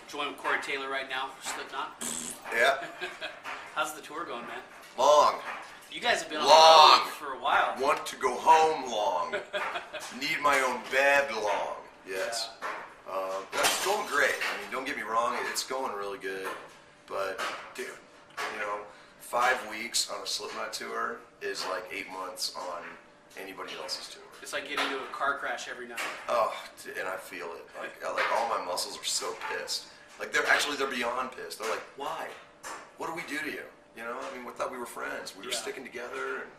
Joined with Corey Taylor right now for Slipknot. Yeah. How's the tour going, man? Long. You guys have been on Long. the road for a while. Want to go home long. Need my own bed long. Yes. It's going great. I mean, don't get me wrong, it's going really good. But, dude, 5 weeks on a Slipknot tour is like 8 months on anybody else's tour. It's like getting into a car crash every night. Oh, and I feel it. Like all my muscles are so pissed. Like they're beyond pissed. They're like, why? What do we do to you? You know, I mean, we thought we were friends. We were sticking together, and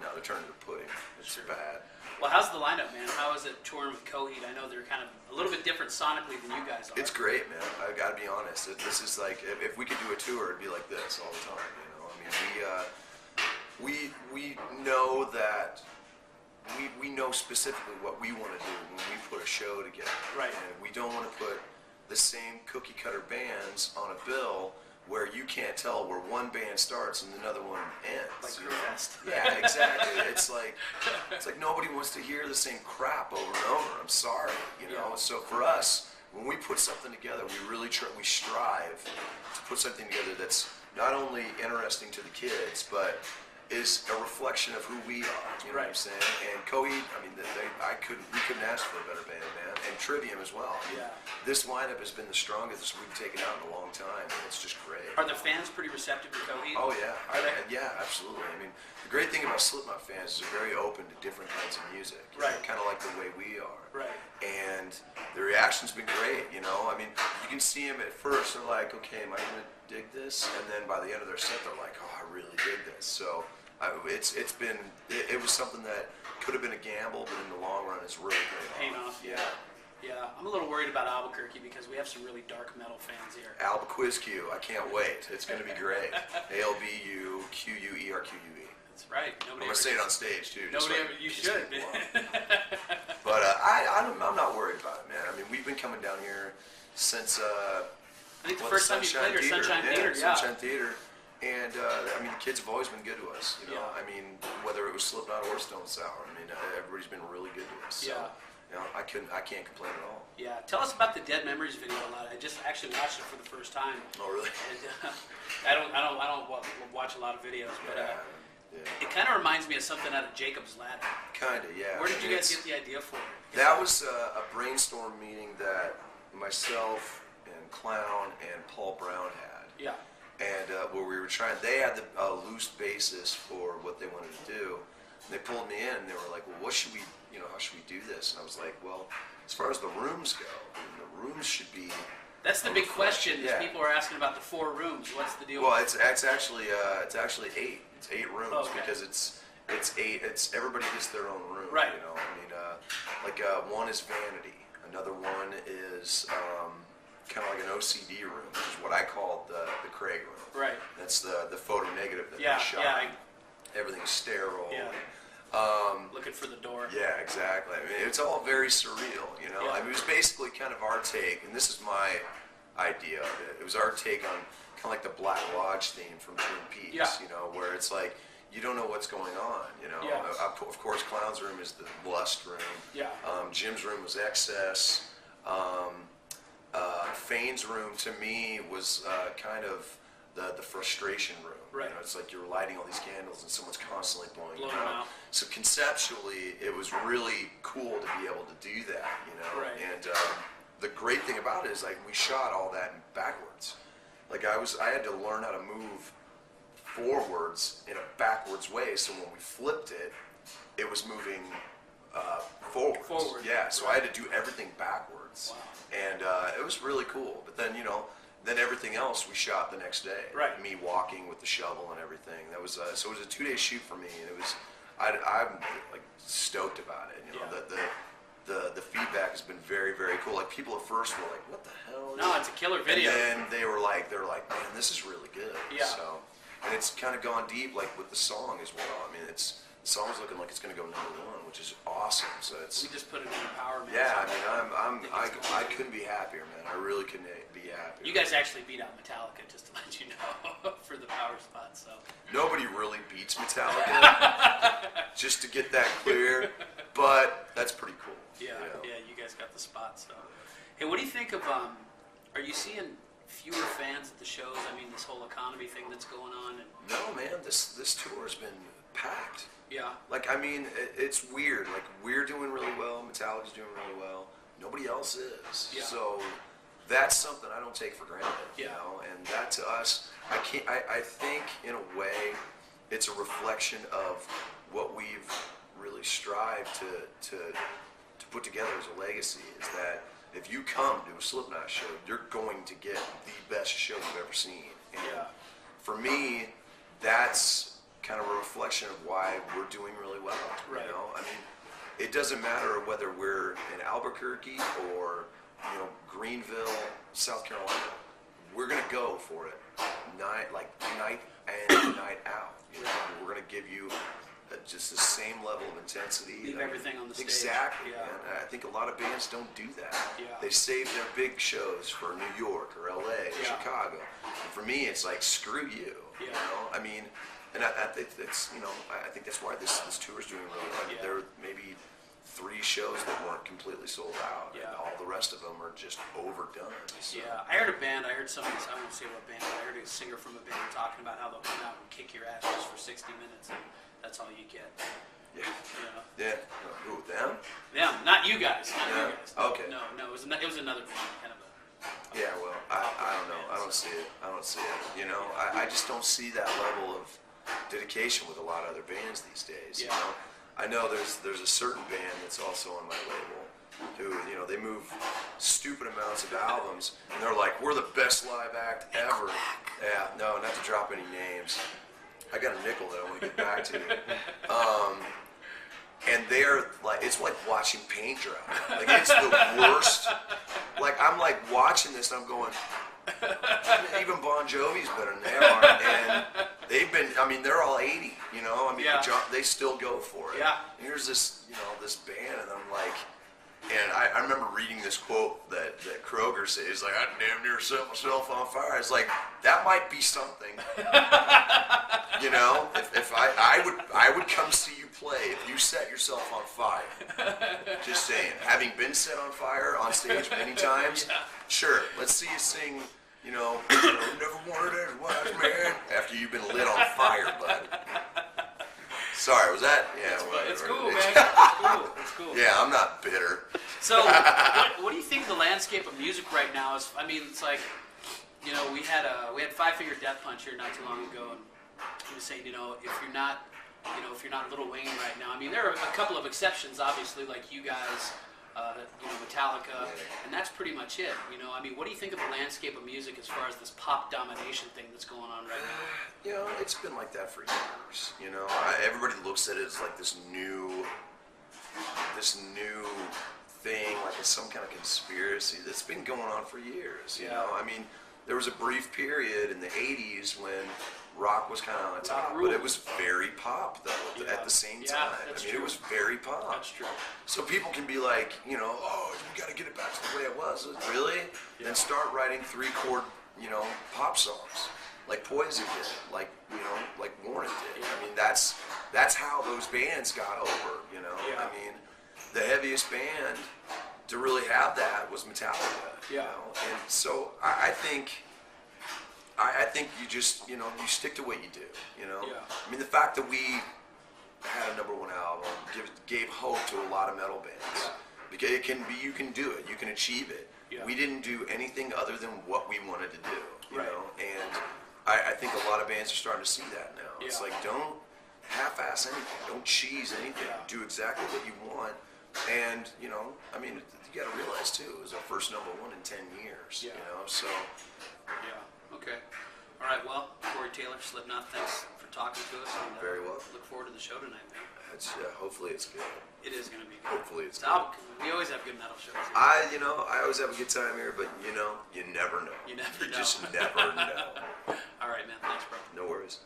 now they're turning to pudding. It's bad. Well, how's the lineup, man? How is it touring with Coheed? I know they're kind of a little bit different sonically than you guys are. It's great, man. I've got to be honest. This is like, if we could do a tour, it'd be like this all the time. You know, I mean, we know that. We know specifically what we want to do when we put a show together. Right. And we don't want to put the same cookie cutter bands on a bill where you can't tell where one band starts and another one ends. Like your best. Yeah, exactly. It's like nobody wants to hear the same crap over and over. I'm sorry, you know. Yeah. So for us, when we put something together, we really we strive to put something together that's not only interesting to the kids, but is a reflection of who we are, you know what I'm saying? And Coheed, I mean, we couldn't ask for a better band, man. And Trivium as well. Yeah. This lineup has been the strongest we've taken out in a long time, and it's just great. Are the fans pretty receptive to Coheed? Oh yeah, yeah, absolutely. I mean, the great thing about Slipknot fans is they're very open to different kinds of music. Right. Kind of like the way we are. Right. And the reaction's been great, you know? I mean, you can see them at first, they're like, okay, am I going to dig this? And then by the end of their set, they're like, oh, I really dig this. So it was something that could have been a gamble, but in the long run, it's really paid off. Yeah. Yeah, I'm a little worried about Albuquerque because we have some really dark metal fans here. Albuquerque, I can't wait. It's going to be great. ALBUQUERQUE. That's right. I'm going to say it on stage, too. You should. But I'm not worried about it, man. I mean, we've been coming down here since I think the first time you played here, Sunshine Theater. Yeah, Sunshine Theater. And, I mean, the kids have always been good to us, you know. Yeah. I mean, whether it was Slipknot or Stone Sour, I mean, everybody's been really good to us. So, you know, I can't complain at all. Yeah. Tell us about the Dead Memories video a lot. I just actually watched it for the first time. Oh, really? And, I don't watch a lot of videos, but it kind of reminds me of something out of Jacob's Ladder. Kind of, yeah. Where did you guys get the idea for it? That was a brainstorm meeting that myself and Clown and Paul Brown had. Yeah. And where we were they had a loose basis for what they wanted to do. And they pulled me in and they were like, well, what should we, how should we do this? And I was like, well, as far as the rooms go, the rooms should be. That's the big question. Is people are asking about the 4 rooms. What's the deal? Well, it's actually 8. It's 8 rooms because it's 8. It's everybody gets their own room. Right. You know, I mean, one is vanity. Another one is kind of like an OCD room, which is what I call the Craig room. Right. That's the photo negative that they shot. Yeah. Everything's sterile. Yeah. Looking for the door. Yeah, exactly. I mean, it's all very surreal, you know. Yeah. I mean, it was basically kind of our take, and this is my idea of it. It was our take on kind of like the Black Lodge theme from Twin Peaks, you know, where it's like you don't know what's going on, you know. Yeah. Of course, Clown's room is the lust room. Yeah. Jim's room was excess. Fane's room to me was kind of the frustration room. Right. You know, it's like you're lighting all these candles and someone's constantly blowing them them out. out. So conceptually, it was really cool to be able to do that, you know. Right. And the great thing about it is like we shot all that backwards. Like I had to learn how to move forwards in a backwards way. So when we flipped it, it was moving forwards. Forward. Yeah. So I had to do everything backwards. Wow. And it was really cool. But then then everything else we shot the next day. Right. Me walking with the shovel and everything. That was so it was a 2-day shoot for me, and it was I'm like stoked about it. You know, the feedback has been very, very cool. Like people at first were like, "What the hell?" No, it's a killer video. And then they're like, "Man, this is really good." Yeah. So, and it's kind of gone deep, like with the song as well. I mean, the song's looking like it's going to go #1, which is awesome. So we just put it in the Power Man. Yeah, I mean, I couldn't be happier, man. I really couldn't be happier. You guys actually beat out Metallica, just to let you know, for the power spot. So nobody really beats Metallica, just to get that clear. But that's pretty cool. Yeah, you guys got the spot. So, hey, what do you think of Are you seeing fewer fans at the shows? I mean, this whole economy thing that's going on. And No, man, this tour's been packed. yeah, Like, I mean, it's weird. Like, we're doing really well. Metallica's doing really well. Nobody else is. Yeah. So that's something I don't take for granted. You Yeah. know, and that to us, I think in a way, it's a reflection of what we've really strived to put together as a legacy. Is that if you come to a Slipknot show, you're going to get the best show you've ever seen. And yeah, for me, that's kind of a reflection of why we're doing really well. Right. You know, I mean, it doesn't matter whether we're in Albuquerque or Greenville, South Carolina. We're gonna go for it, night in and night out. You know, we're gonna give you just the same level of intensity. leave everything on the stage. Exactly. Yeah. And I think a lot of bands don't do that. Yeah. They save their big shows for New York or LA or Yeah. Chicago. And for me, it's like, screw you. Yeah. You know, I mean, and I think that's, I think that's why this tour is doing really well. Yeah. There are maybe 3 shows that weren't completely sold out. Yeah. And all the rest of them are just overdone. So. Yeah, I heard a band. I heard somebody. I won't say what band, but I heard a singer from a band talking about how they'll come out and kick your ass just for 60 minutes, and that's all you get. Yeah. You know? Yeah. Who, them? Them, not you guys. Not Yeah. you guys. No, Okay. No, it was another band, kind of a. Yeah, well, I don't know. I don't see it. I don't see it. You know, I just don't see that level of dedication with a lot of other bands these days. Yeah. You know, I know there's a certain band that's also on my label who, they move stupid amounts of albums, and they're like, we're the best live act ever. Yeah, no, not to drop any names. I got a nickel that I want to get back to. And they're like, it's like watching paint dry. Like, it's the worst. Like, I'm like watching this and I'm going, even Bon Jovi's better than they are. And they've been, I mean, they're all 80, I mean, Yeah. they still go for it. Yeah. And here's this, this band, and I'm like, and I remember reading this quote that Kroger said. He's like, I damn near set myself on fire. It's like, that might be something. If I would come see you play if you set yourself on fire. Just saying. Having been set on fire on stage many times, Yeah. Sure, let's see you sing, never wanted as wise man after you've been lit on fire, bud. Sorry, was that? Yeah, It's whatever. cool, man. It's cool. It's cool. Yeah, I'm not bitter. So, what do you think of the landscape of music right now? I mean, it's like, we had Five Finger Death Punch here not too long ago, and he was saying, if you're not, Lil Wayne right now. I mean, there are a couple of exceptions, obviously, like you guys, Metallica, and that's pretty much it. I mean, what do you think of the landscape of music as far as this pop domination thing that's going on right now? It's been like that for years. Everybody looks at it as like this new thing, like it's some kind of conspiracy that's been going on for years. Yeah. I mean, there was a brief period in the '80s when rock was kind of on the top, ruled. but it was very pop though. Yeah. At the same Yeah, time, that's it true. was very pop. That's true. So people can be like, oh, we got to get it back to the way it was. Really? Yeah. Then start writing 3-chord, pop songs, like Poison did, like Warren did. I mean, that's how those bands got over. Yeah. I mean, the heaviest band to really have that was Metallica. Yeah. And so I think you just you stick to what you do. Yeah. I mean, the fact that we had a #1 album gave hope to a lot of metal bands. Yeah. Because you can do it, you can achieve it. Yeah. We didn't do anything other than what we wanted to do, Right. And I think a lot of bands are starting to see that now. It's Yeah. like, don't half-ass anything, don't cheese anything, Yeah. do exactly what you want. And I mean, you got to realize too, it was our first #1 in 10 years. Yeah. So Yeah. Okay. All right. Well, Corey Taylor, Slipknot, thanks for talking to us. And, Very well. Look forward to the show tonight, man. hopefully it's good. It is going to be good. Hopefully it's good. We always have good metal shows. I always have a good time here, but you never know. You never know. just never know. All right, man. Thanks, bro. No worries.